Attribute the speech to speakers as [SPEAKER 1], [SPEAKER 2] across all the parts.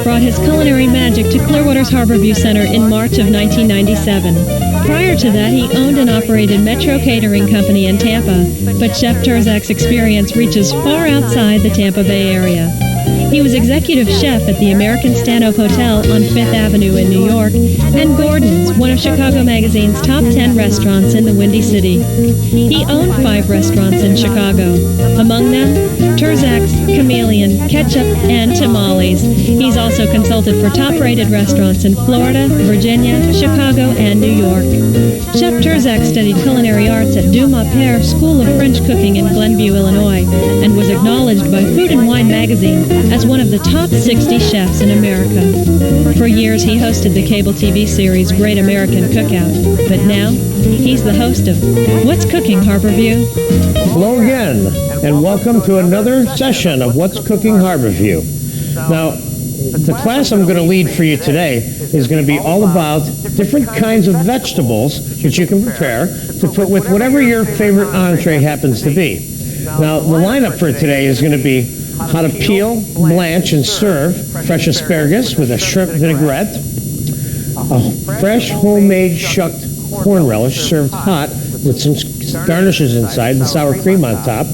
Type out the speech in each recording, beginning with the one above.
[SPEAKER 1] Brought his culinary magic to Clearwater's Harborview Center in March of 1997. Prior to that, he owned and operated Metro Catering Company in Tampa, but Chef Terzak's experience reaches far outside the Tampa Bay area. He was executive chef at the American Stanhope Hotel on 5th Avenue in New York, and Gordon's, one of Chicago Magazine's top 10 restaurants in the Windy City. He owned 5 restaurants in Chicago, among them Terzak's, Chameleon, Ketchup, and Tamales. He's also consulted for top-rated restaurants in Florida, Virginia, Chicago, and New York. Chef Terzak studied culinary arts at Du Père School of French Cooking in Glenview, Illinois, and was acknowledged by Food and Wine magazine as one of the top 60 chefs in America. For years, he hosted the cable TV series Great American Cookout, but now he's the host of What's Cooking, Harborview?
[SPEAKER 2] Hello again, and welcome to another session of What's Cooking, Harborview. Now, the class I'm going to lead for you today is going to be all about different kinds of vegetables that you can prepare to put with whatever your favorite entree happens to be. Now, the lineup for today is going to be how to peel, blanch, and serve fresh asparagus with a shrimp vinaigrette, a fresh homemade shucked corn relish served hot with some garnishes inside and sour cream on top,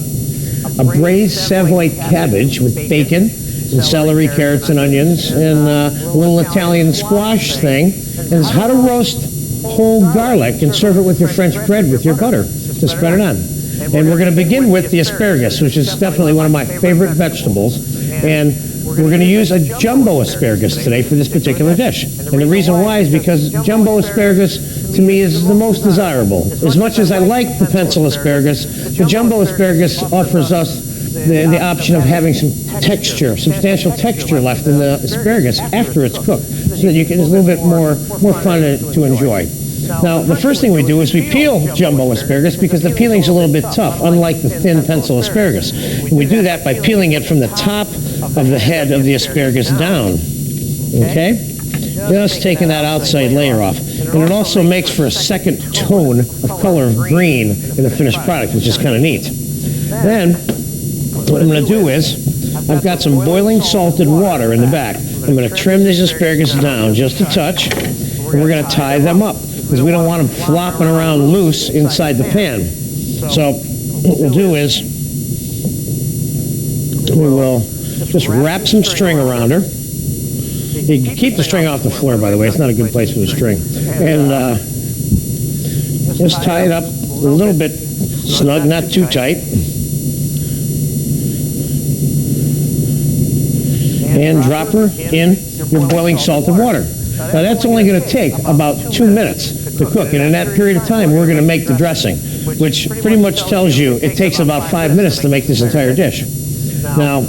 [SPEAKER 2] a braised Savoy cabbage with bacon and celery, carrots, and onions, and a little Italian squash thing, and it's how to roast whole garlic and serve it with your French bread with your butter to spread it on. And we're going to begin with the asparagus, which is definitely one of my favorite vegetables. And we're going to use a jumbo asparagus today for this particular dish. And the reason why is because jumbo asparagus, to me, is the most desirable. As much as I like the pencil asparagus, the jumbo asparagus offers us the option of having some texture, substantial texture left in the asparagus after it's cooked, so that it's a little bit more fun to enjoy. Now, the first thing we do is we peel jumbo asparagus because the peeling's a little bit tough, unlike the thin pencil asparagus. And we do that by peeling it from the top of the head of the asparagus down. Okay? Just taking that outside layer off. And it also makes for a second tone of color of green in the finished product, which is kind of neat. Then, what I'm going to do is, I've got some boiling salted water in the back. I'm going to trim these asparagus down just a touch, and we're going to tie them up, because we don't want them flopping around loose inside the pan. So what we'll do is we will just wrap some string around her. You can keep the string off the floor, by the way. It's not a good place for the string. And just tie it up a little bit snug, not too tight. And drop her in your boiling salted water. Now that's only going to take about 2 minutes to cook, and in that period of time we're going to make the dressing, which pretty much tells you it takes about 5 minutes to make this entire dish. Now,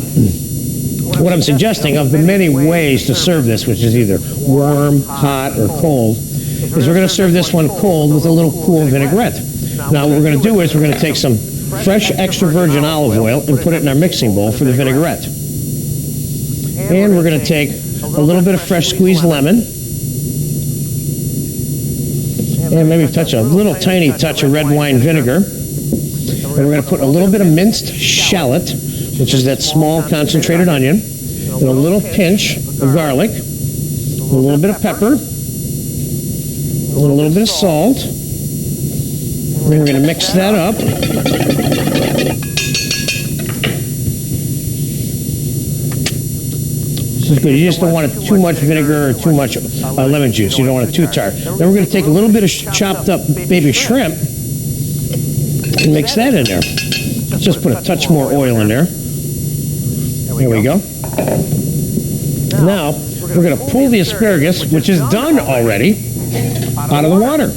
[SPEAKER 2] what I'm suggesting of the many ways to serve this, which is either warm, hot, or cold, is we're going to serve this one cold with a little cool vinaigrette. Now what we're going to do is we're going to take some fresh extra virgin olive oil and put it in our mixing bowl for the vinaigrette. And we're going to take a little bit of fresh squeezed lemon, and maybe a little tiny touch of red wine vinegar. And we're going to put a little bit of minced shallot, which is that small concentrated onion, and a little pinch of garlic, a little bit of pepper, a little bit of salt. And we're going to mix that up. This is good. You just don't want it too much vinegar or too much lemon juice. You don't want it too tart. Then we're going to take a little bit of chopped up baby shrimp and mix that in there. Let's just put a touch more oil in there. There we go. Now, we're going to pull the asparagus, which is done already, out of the water.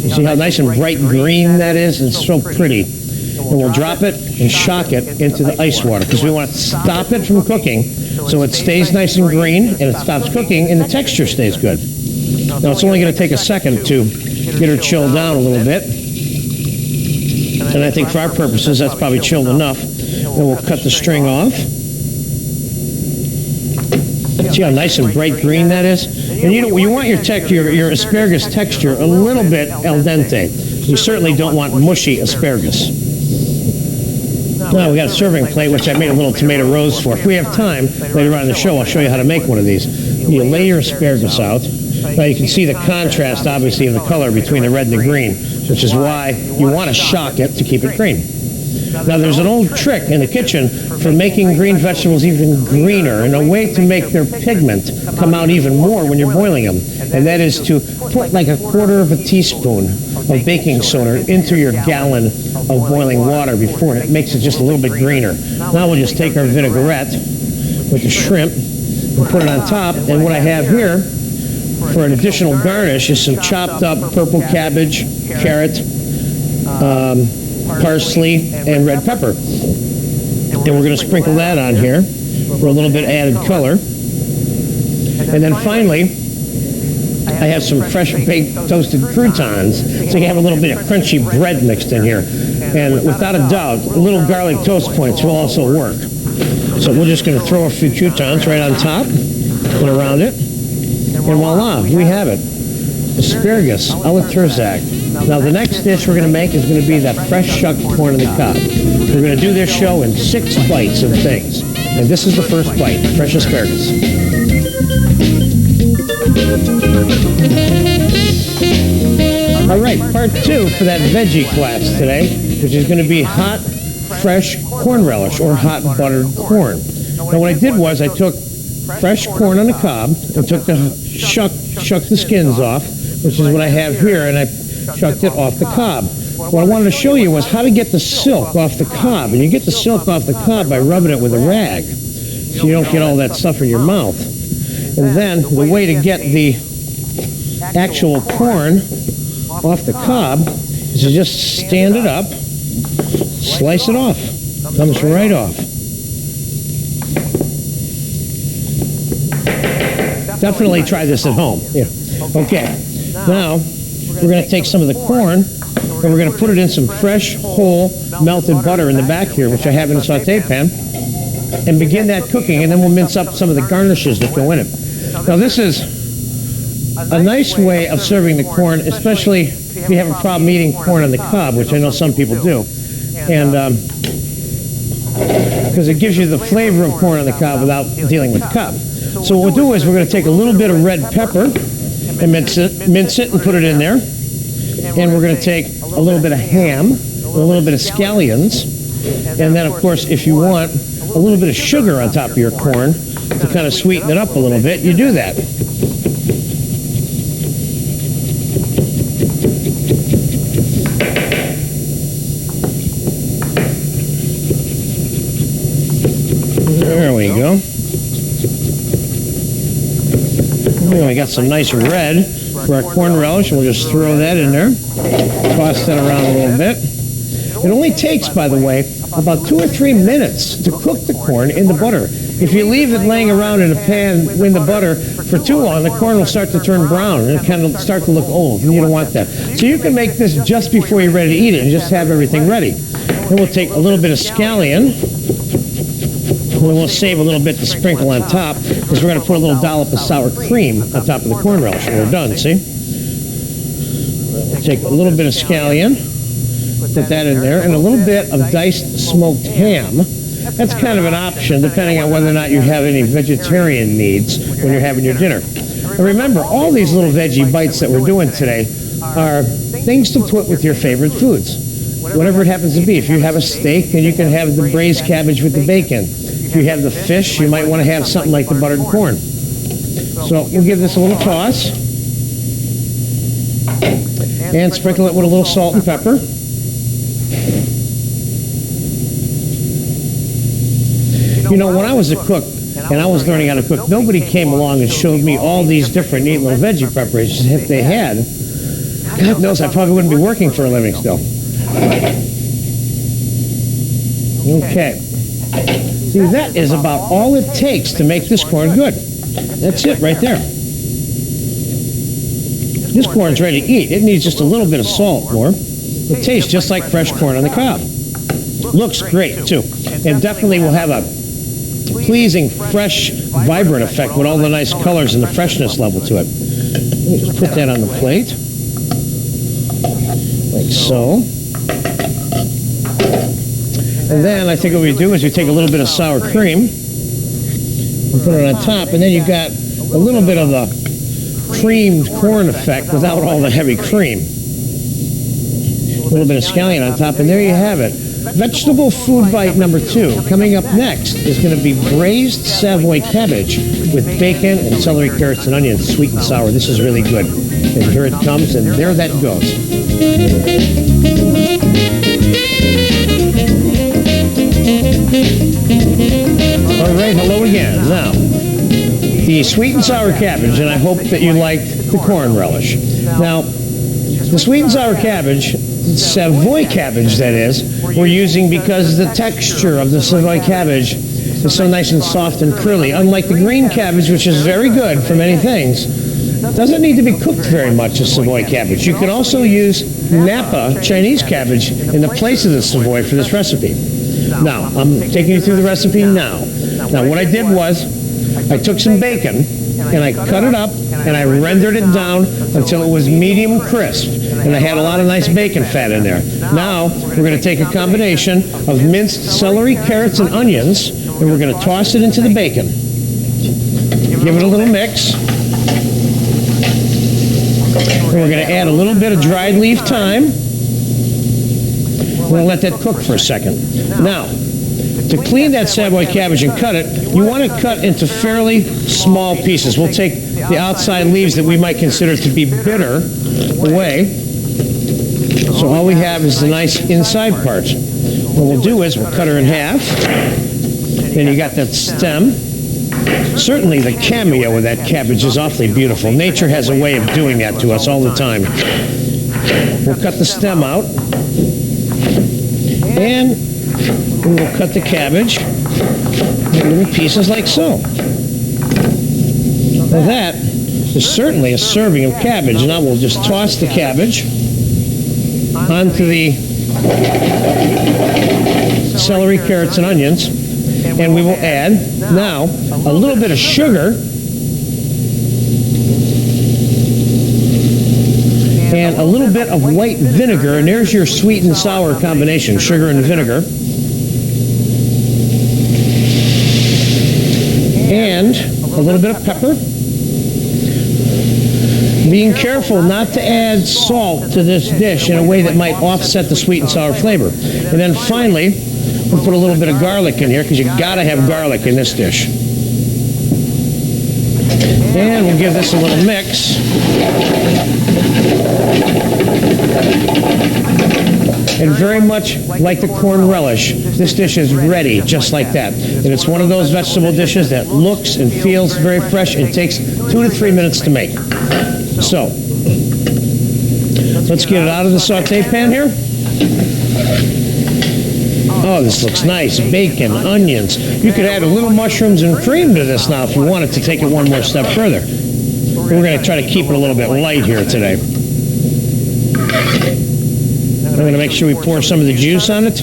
[SPEAKER 2] You see how nice and bright green that is? It's so pretty. And we'll drop it and shock it into the ice water because we want to stop it from cooking so it stays nice and green and it stops cooking and the texture stays good. Now it's only going to take a second to get her chilled down a little bit. And I think for our purposes, that's probably chilled enough. Then we'll cut the string off. See how nice and bright green that is? And you want your asparagus texture a little bit al dente. You certainly don't want mushy asparagus. Now we got a serving plate, which I made a little tomato rose for. If we have time later on in the show, I'll show you how to make one of these. You lay your asparagus out. Now you can see the contrast, obviously, of the color between the red and the green, which is why you want to shock it to keep it green. Now there's an old trick in the kitchen for making green vegetables even greener, and a way to make their pigment come out even more when you're boiling them, and that is to put like 1/4 of a teaspoon of baking soda into your gallon of boiling water before, and it makes it just a little bit greener. Now we'll just take our vinaigrette with the shrimp and put it on top, and what I have here for an additional garnish is some chopped up purple cabbage, carrot, parsley, and red pepper. And we're going to sprinkle that on here for a little bit added color. And then finally, I have some fresh baked toasted croutons, so you have a little bit of crunchy bread mixed in here. And without a doubt, little garlic toast points will also work. So we're just going to throw a few croutons right on top and around it. And voila, we have it. Asparagus a la Turzak. Now the next dish we're going to make is going to be that fresh shucked corn on the cob. We're going to do this show in 6 bites of things. And this is the first bite, fresh asparagus. All right, part 2 for that veggie class today, which is going to be hot, fresh corn relish or hot buttered corn. Now what I did was I took fresh corn on the cob and took the shucked the skins off, which is what I have here, and I shucked it off the cob. What I wanted to show you was how to get the silk off the cob, and you get the silk off the cob by rubbing it with a rag, so you don't get all that stuff in your mouth. And then the way to get the actual corn off the cob is to just stand it up, slice it off. Comes right off. Definitely try this at home. Yeah. Okay. Now we're going to take some of the corn and we're going to put it in some fresh, whole, melted butter in the back here, which I have in a saute pan, and begin that cooking, and then we'll mince up some of the garnishes that go in it. Now this is a nice way of serving the corn, especially if you have a problem eating corn on the cob, which I know some people do, and because it gives you the flavor of corn on the cob without dealing with the cob. So what we'll do is we're going to take a little bit of red pepper and mince it and put it in there. And we're going to take a little bit of ham, a little bit of scallions, and then, of course, if you want a little bit of sugar on top of your corn to kind of sweeten it up a little bit, you do that. There we go. We got some nice red for our corn relish, and we'll just throw that in there. Toss that around a little bit. It only takes, by the way, about 2 or 3 minutes to cook the corn in the butter. If you leave it laying around in a pan in the butter for too long, the corn will start to turn brown and kind of start to look old, and you don't want that. So you can make this just before you're ready to eat it and just have everything ready. Then we'll take a little bit of scallion. We'll save a little bit to sprinkle on top, because we're going to put a little dollop of sour cream on top of the corn relish when we're done, see? Take a little bit of scallion, put that in there, and a little bit of diced smoked ham. That's kind of an option depending on whether or not you have any vegetarian needs when you're having your dinner. And remember, all these little veggie bites that we're doing today are things to put with your favorite foods, whatever it happens to be. If you have a steak, then you can have the braised cabbage with the bacon. If you have the fish, you might want to have something like the buttered corn. So we'll give this a little toss and sprinkle it with a little salt and pepper. You know, when I was a cook and I was learning how to cook, nobody came along and showed me all these different neat little veggie preparations. If they had, God knows I probably wouldn't be working for a living still. Okay. See, that is about all it takes to make this corn good. That's it right there. This corn's ready to eat. It needs just a little bit of salt more. It tastes just like fresh corn on the cob. Looks great, too. And definitely will have a pleasing, fresh, vibrant effect with all the nice colors and the freshness level to it. Let me just put that on the plate. Like so. And then I think what we do is we take a little bit of sour cream and put it on top, and then you've got a little bit of the creamed corn effect without all the heavy cream. A little bit of scallion on top, and there you have it. Vegetable food bite number 2. Coming up next is going to be braised Savoy cabbage with bacon and celery, carrots, and onions, sweet and sour. This is really good. And here it comes, and there that goes. All right, hello again. Now, the sweet and sour cabbage, and I hope that you liked the corn relish. Now, the sweet and sour cabbage, Savoy cabbage that is, we're using because the texture of the Savoy cabbage is so nice and soft and curly. Unlike the green cabbage, which is very good for many things, doesn't need to be cooked very much as Savoy cabbage. You can also use Napa Chinese cabbage in the place of the Savoy for this recipe. Now, I'm taking you through the recipe now. Now, what I did was I took some bacon and I cut it up and I rendered it down until it was medium crisp. And I had a lot of nice bacon fat in there. Now, we're going to take a combination of minced celery, carrots, and onions, and we're going to toss it into the bacon. Give it a little mix. And we're going to add a little bit of dried leaf thyme. We're going to let that cook for a second. Now, to clean that Savoy cabbage and cut it, you want to cut into fairly small pieces. We'll take the outside leaves that we might consider to be bitter away. So all we have is the nice inside part. What we'll do is we'll cut her in half. Then you got that stem. Certainly the cameo of that cabbage is awfully beautiful. Nature has a way of doing that to us all the time. We'll cut the stem out. And we'll cut the cabbage in little pieces like so. Now that is certainly a serving of cabbage. Now we'll just toss the cabbage onto the celery, carrots, and onions, and we will add now a little bit of sugar and a little bit of white vinegar, and there's your sweet and sour combination, sugar and vinegar, and a little bit of pepper. Being careful not to add salt to this dish in a way that might offset the sweet and sour flavor. And then finally, we'll put a little bit of garlic in here because you've got to have garlic in this dish. And we'll give this a little mix. And very much like the corn relish, this dish is ready just like that. And it's one of those vegetable dishes that looks and feels very fresh and takes 2 to 3 minutes to make. So, let's get it out of the saute pan here. Oh, this looks nice. Bacon, onions. You could add a little mushrooms and cream to this now if you wanted to take it one more step further. We're going to try to keep it a little bit light here today. I'm going to make sure we pour some of the juice on it.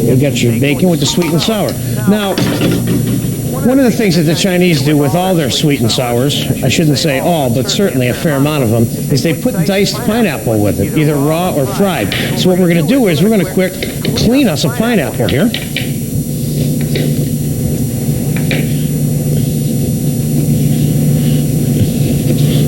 [SPEAKER 2] You've got your bacon with the sweet and sour. Now, one of the things that the Chinese do with all their sweet and sours, I shouldn't say all, but certainly a fair amount of them, is they put diced pineapple with it, either raw or fried. So what we're going to do is we're going to quick clean us a pineapple here.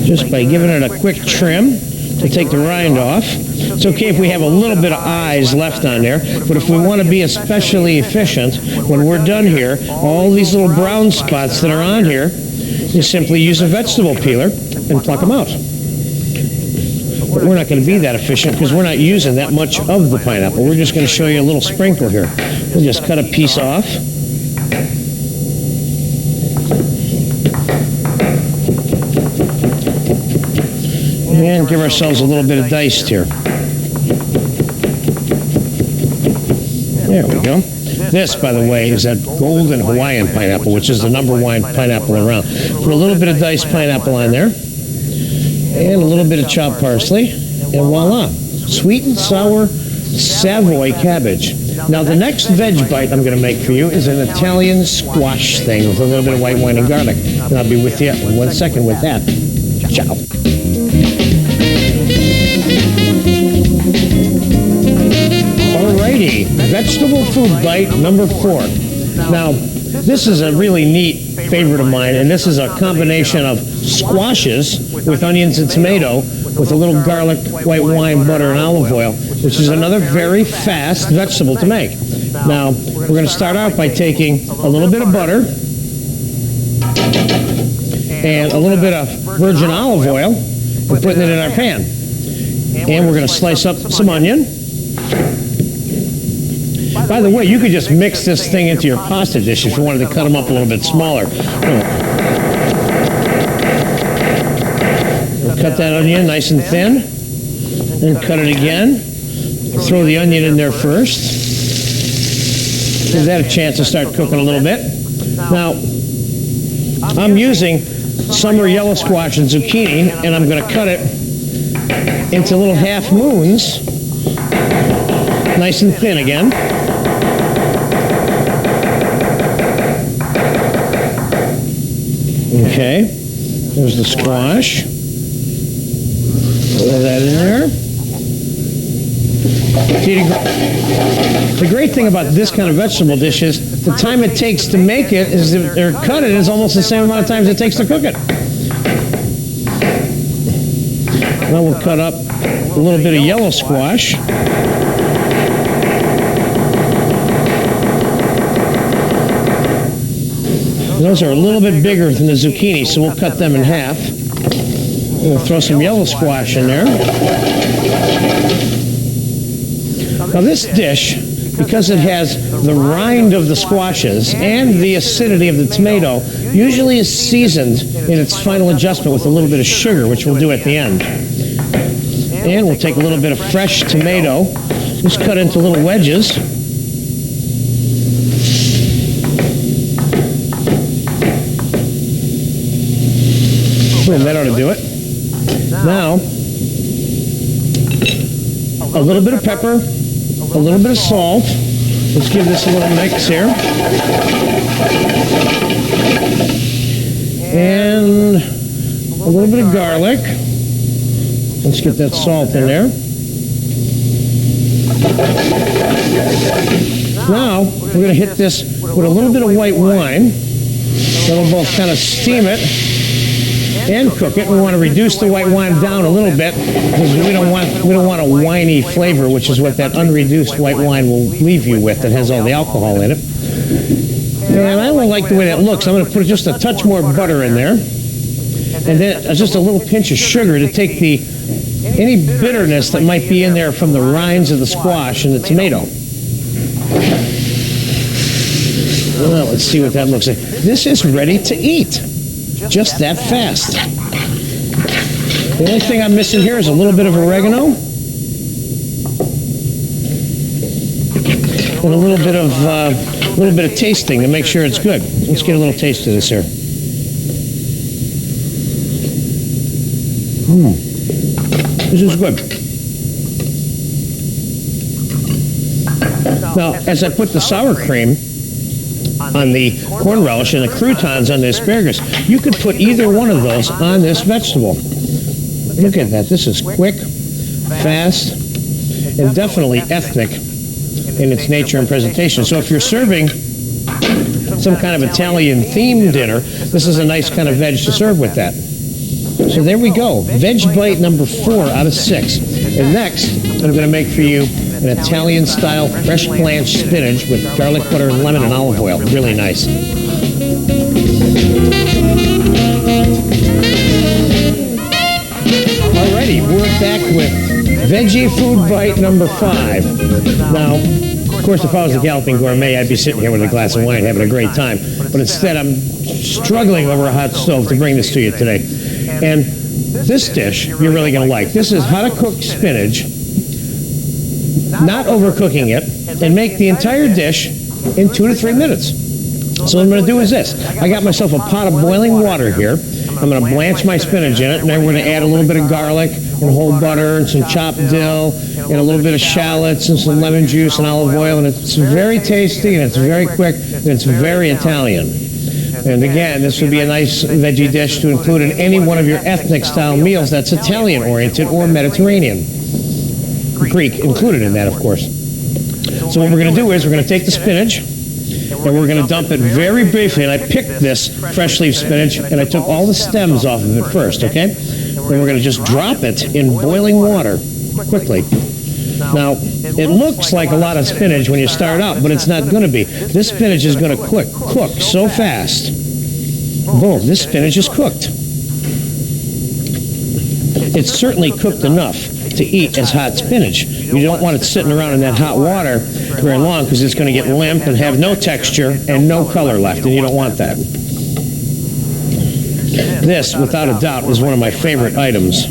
[SPEAKER 2] Just by giving it a quick trim to take the rind off. It's okay if we have a little bit of eyes left on there, but if we want to be especially efficient, when we're done here, all these little brown spots that are on here, you simply use a vegetable peeler and pluck them out. But we're not going to be that efficient because we're not using that much of the pineapple. We're just going to show you a little sprinkle here. We'll just cut a piece off. And give ourselves a little bit of diced here. There we go. This, by the way, is that golden Hawaiian pineapple, which is the #1 pineapple around. Put a little bit of diced pineapple on there. And a little bit of chopped parsley. And voila, sweet and sour Savoy cabbage. Now the next veg bite I'm going to make for you is an Italian squash thing with a little bit of white wine and garlic. And I'll be with you in 1 second with that. Ciao. Alrighty, vegetable food bite number 4. Now, this is a really neat favorite of mine, and this is a combination of squashes with onions and tomato with a little garlic, white wine, butter, and olive oil, which is another very fast vegetable to make. Now, we're going to start out by taking a little bit of butter and a little bit of virgin olive oil and putting it in our pan. And we're going to slice up some onion. By the way, you could just mix this thing into your pasta dish if you wanted to cut them up a little bit smaller. We'll cut that onion nice and thin, and cut it again. Throw the onion in there first. Give that a chance to start cooking a little bit. Now, I'm using summer yellow squash and zucchini, and I'm going to cut it into little half moons, nice and thin again. Okay, there's the squash. Throw that in there. See, the great thing about this kind of vegetable dish is the time it takes to make it or cut it is almost the same amount of time it takes to cook it. Now we'll cut up a little bit of yellow squash. Those are a little bit bigger than the zucchini, so we'll cut them in half. We'll throw some yellow squash in there. Now this dish, because it has the rind of the squashes and the acidity of the tomato, usually is seasoned in its final adjustment with a little bit of sugar, which we'll do at the end. And we'll take a little bit of fresh tomato, just cut into little wedges. Boom, that ought to do it. Now, a little bit of pepper, a little bit of salt. Let's give this a little mix here. And a little bit of garlic. Let's get that salt in there. Now, we're going to hit this with a little bit of white wine. Then we'll both kind of steam it and cook it. We want to reduce the white wine down a little bit because we don't want a winey flavor, which is what that unreduced white wine will leave you with. That has all the alcohol in it. And I don't like the way that looks. I'm going to put just a touch more butter in there, and then just a little pinch of sugar to take any bitterness that might be in there from the rinds of the squash and the tomato. Well, let's see what that looks like. This is ready to eat. Just that fast. The only thing I'm missing here is a little bit of oregano and a little bit of tasting to make sure it's good. Let's get a little taste of this here. This is good. Now, as I put the sour cream on the corn relish and the croutons on the asparagus, you could put either one of those on this vegetable. Look at that. This is quick, fast, and definitely ethnic in its nature and presentation. So if you're serving some kind of Italian-themed dinner, this is a nice kind of veg to serve with that. So there we go. Veg bite number 4 out of 6. And next, I'm going to make for you an Italian-style fresh blanched spinach with garlic butter, lemon, and olive oil. Really nice. Alrighty, we're back with veggie food bite number 5. Now, of course, if I was a Galloping Gourmet, I'd be sitting here with a glass of wine having a great time. But instead, I'm struggling over a hot stove to bring this to you today. And this dish, you're really going to like. This is how to cook spinach, not overcooking it, and make the entire dish in 2 to 3 minutes. So what I'm going to do is this. I got myself a pot of boiling water here. I'm going to blanch my spinach in it, and then we're going to add a little bit of garlic, and whole butter and some chopped dill and a little bit of shallots and some lemon juice and olive oil, and it's very tasty and it's very quick and it's very Italian. And again, this would be a nice veggie dish to include in any one of your ethnic style meals that's Italian oriented or Mediterranean. Greek included in that, of course. So what we're going to do is we're going to take the spinach and we're going to dump it very briefly. And I picked this fresh leaf spinach and I took all the stems off of it first, okay? Then we're going to just drop it in boiling water quickly. Now, it looks like a lot of spinach when you start out, but it's not going to be. This spinach is going to cook so fast. Boom, this spinach is cooked. It's certainly cooked enough to eat as hot spinach. You don't want it sitting around in that hot water very long because it's going to get limp and have no texture and no color left, and you don't want that. This, without a doubt, is one of my favorite items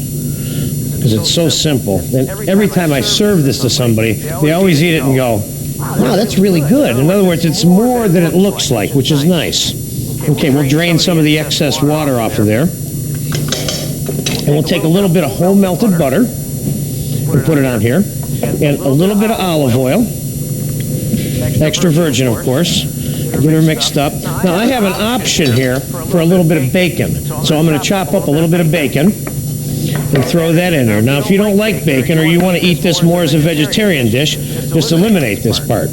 [SPEAKER 2] because it's so simple. And every time I serve this to somebody, they always eat it and go, wow, that's really good. In other words, it's more than it looks like, which is nice. Okay, we'll drain some of the excess water off of there. And we'll take a little bit of whole melted butter and put it on here, and a little bit of olive oil, extra virgin, of course. Get her mixed up. Now, I have an option here for a little bit of bacon, so I'm going to chop up a little bit of bacon and throw that in there. Now, if you don't like bacon or you want to eat this more as a vegetarian dish, just eliminate this part.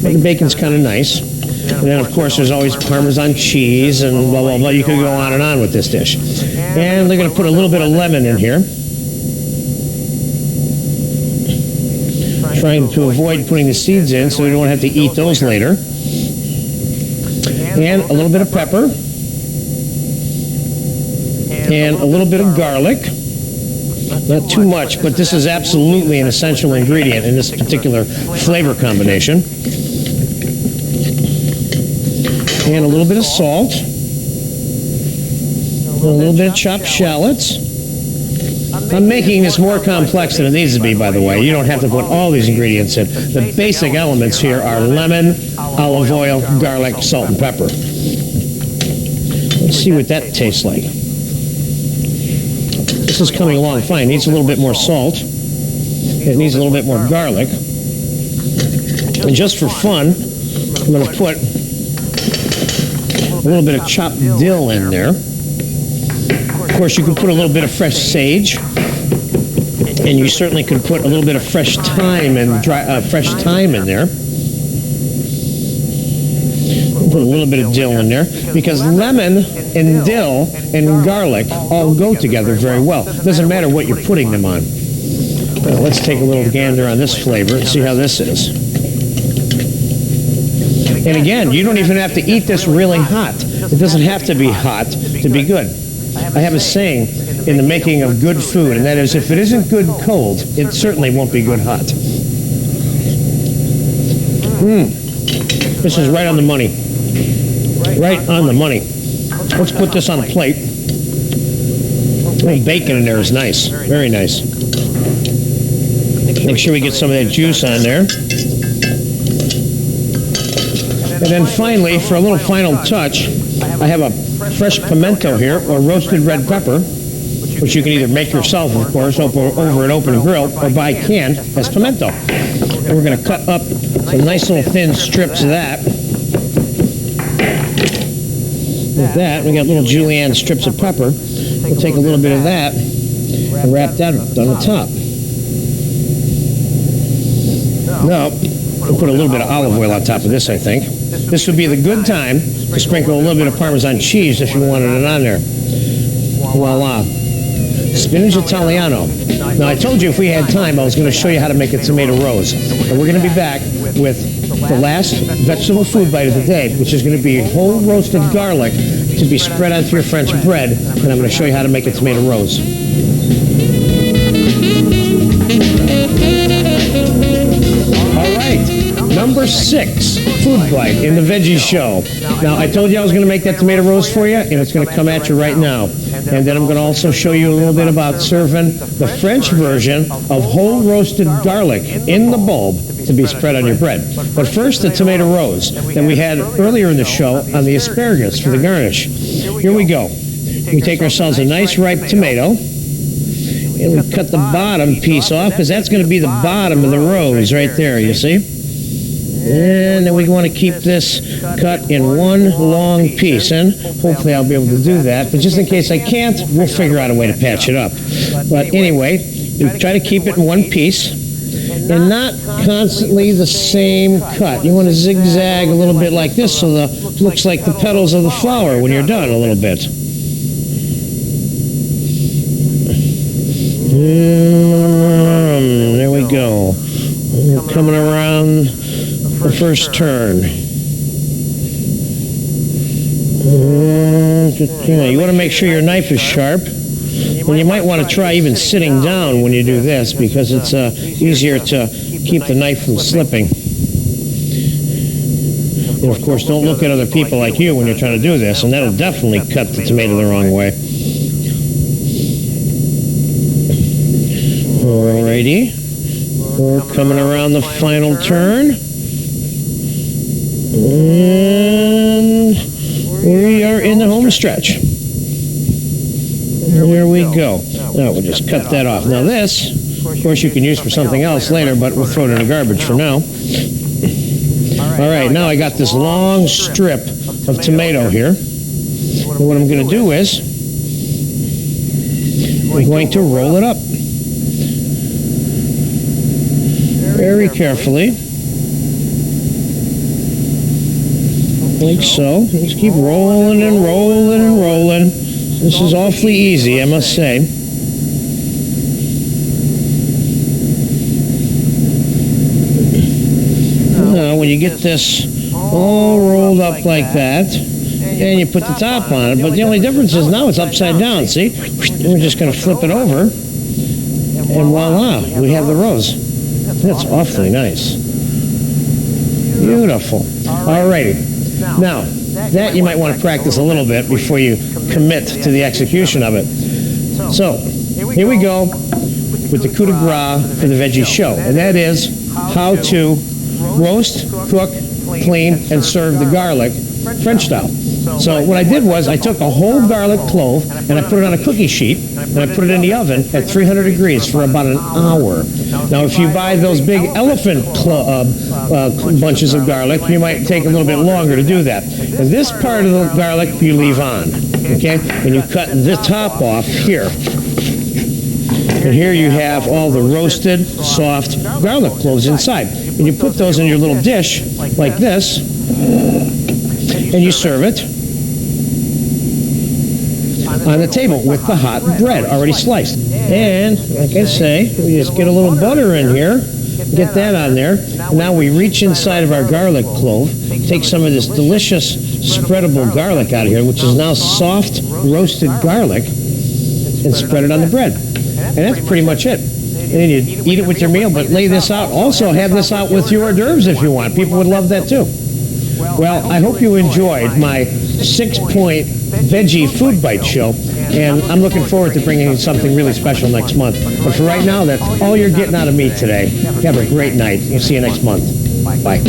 [SPEAKER 2] But the bacon's kind of nice. And then, of course, there's always Parmesan cheese and blah, blah, blah. You could go on and on with this dish. And they're going to put a little bit of lemon in here. Trying to avoid putting the seeds in so we don't have to eat those later. And a little bit of pepper. And a little bit of garlic. Not too much, but this is absolutely an essential ingredient in this particular flavor combination. And a little bit of salt, and a little bit of chopped shallots. I'm making this more complex than it needs to be, by the way. You don't have to put all these ingredients in. The basic elements here are lemon, olive oil, garlic, salt, and pepper. Let's see what that tastes like. This is coming along fine. It needs a little bit more salt. It needs a little bit more garlic. And just for fun, I'm going to put a little bit of chopped dill in there. Of course, you could put a little bit of fresh sage, and you certainly could put a little bit of fresh thyme and fresh thyme in there. Put a little bit of dill in there because lemon and dill and garlic all go together very well. It doesn't matter what you're putting them on. Well, let's take a little gander on this flavor and see how this is. And again, you don't even have to eat this really hot. It doesn't have to be hot to be good. I have a saying in the making of good food, and that is, if it isn't good cold, it certainly won't be good hot. This is right on the money. Right on the money. Let's put this on a plate. Oh, bacon in there is nice. Very nice. Make sure we get some of that juice on there. And then finally, for a little final touch, I have a fresh pimento here, or roasted red pepper, which you can either make yourself, of course, over an open grill, or buy canned as pimento. And we're going to cut up some nice little thin strips of that. With that, we got little julienne strips of pepper. We'll take a little bit of that and wrap that on the top. Now, we'll put a little bit of olive oil on top of this, I think. This would be the good time to sprinkle a little bit of Parmesan cheese if you wanted it on there. Voila. Spinach Italiano. Now, I told you if we had time, I was going to show you how to make a tomato rose. And we're going to be back with the last vegetable food bite of the day, which is going to be whole roasted garlic to be spread onto your French bread. And I'm going to show you how to make a tomato rose. All right. Number 6, food bite in the veggie show. Now, I told you I was going to make that tomato rose for you, and it's going to come at you right now. And then I'm going to also show you a little bit about serving the French version of whole roasted garlic in the bulb to be spread on your bread. But first, the tomato rose that we had earlier in the show on the asparagus for the garnish. Here we go. we take ourselves a nice ripe tomato, and we cut the bottom piece off, because that's going to be the bottom of the rose right there, you see? And then we want to keep this cut in one long piece, and hopefully I'll be able to do that. But just in case I can't, we'll figure out a way to patch it up. But anyway, you try to keep it in one piece, and not constantly the same cut. You want to zigzag a little bit like this, so it looks like the petals of the flower when you're done a little bit. There we go. We're coming around the first turn. You want to make sure your knife is sharp. And you might want to try even sitting down when you do this, because it's easier to keep the knife from slipping. And of course, don't look at other people like you when you're trying to do this, and that'll definitely cut the tomato the wrong way. Alrighty. We're coming around the final turn. And we are in the home stretch. There we go. Now we'll just cut that off. Now this, of course, you can use for something else later, but we'll throw it in the garbage for now. All right, now I got this long strip of tomato here. And what I'm going to do is I'm going to roll it up very carefully, like so. Just keep rolling and rolling and rolling. This is awfully easy, I must say. Now, when you get this all rolled up like that, and you put the top on it, but the only difference is now it's upside down, see? And we're just going to flip it over, and voila, we have the rose. That's awfully nice. Beautiful. Alrighty. Now, that you might want to practice a little bit before you commit to the execution of it. So, here we go with the coup de grace for the veggie show, and that is how to roast, cook, clean, and serve the garlic French style. So what I did was I took a whole garlic clove and I put it on a cookie sheet and I put it in the oven at 300 degrees for about an hour. Now if you buy those big elephant bunches of garlic, you might take a little bit longer to do that. And this part of the garlic you leave on, okay? And you cut the top off here. And here you have all the roasted, soft garlic cloves inside. And you put those in your little dish like this, and you serve it on the table with the hot bread already sliced. And like I say, we just get a little butter in here, get that on there. And now we reach inside of our garlic clove, take some of this delicious spreadable garlic out of here, which is now soft roasted garlic, and spread it on the bread. And that's pretty much it. And then you eat it with your meal, but lay this out. Also have this out with your hors d'oeuvres if you want. People would love that too. Well, I hope you enjoyed my 6-point veggie food bite show, and I'm looking forward to bringing you something really special next month. But for right now, that's all you're getting out of me today. Have a great night. We'll see you next month. Bye.